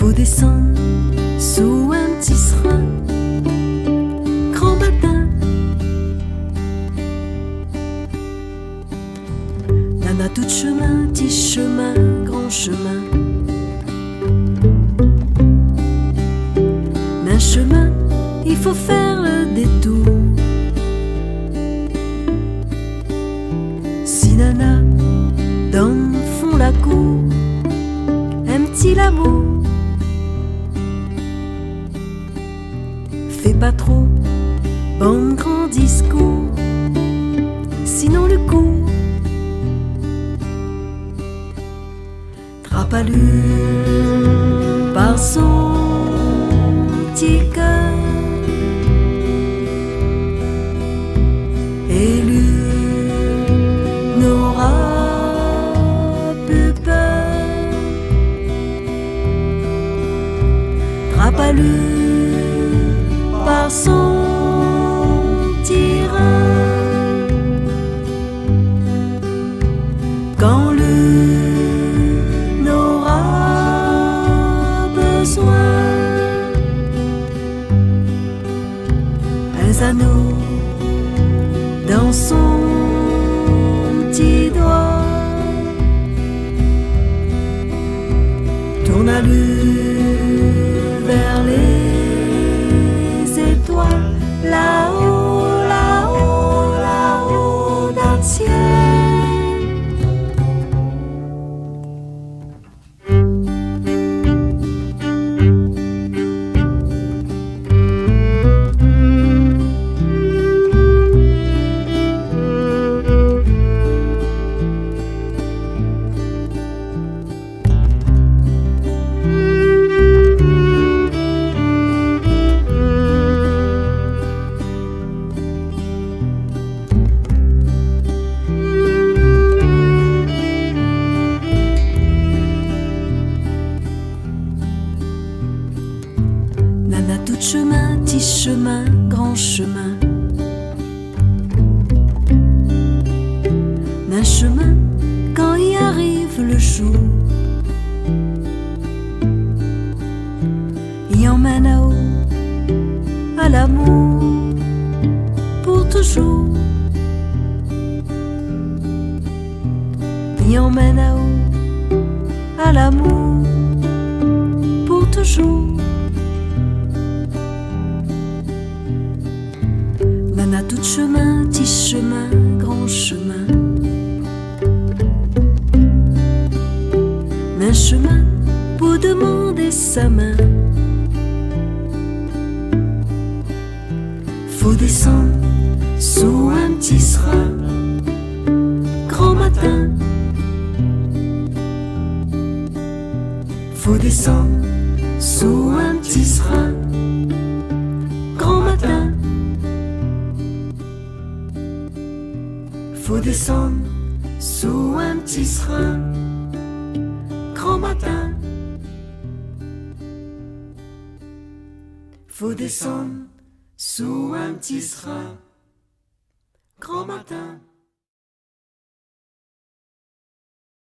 Faut descendre sous un petit serin, grand matin. Nana tout chemin, petit chemin, grand chemin. Un chemin, il faut faire le détour. Si Nana, dans le fond la cour, un petit l'amour. Fais pas trop, bon grand discours, sinon le coup. Trapalu par son petit cœur, élu n'aura plus peur. Trapalu par son petit rein, quand lui n'aura besoin. Un anneau dans son petit doigt, tourne à lui vers les étoiles, là-haut, là-haut, là-haut dans le ciel. Nana tout chemin, petit chemin, grand chemin. D'un chemin, quand y arrive le jour, y emmène à haut, à l'amour, pour toujours. Y emmène à haut, à l'amour, pour toujours. Nana tout chemin, petit chemin, grand chemin. Un chemin pour demander sa main. Faut descendre sous un petit serin, grand matin. Faut descendre sous un petit serin, grand matin. Faut descendre sous un petit serin, grand matin. Faut descendre sous un petit serin, grand matin.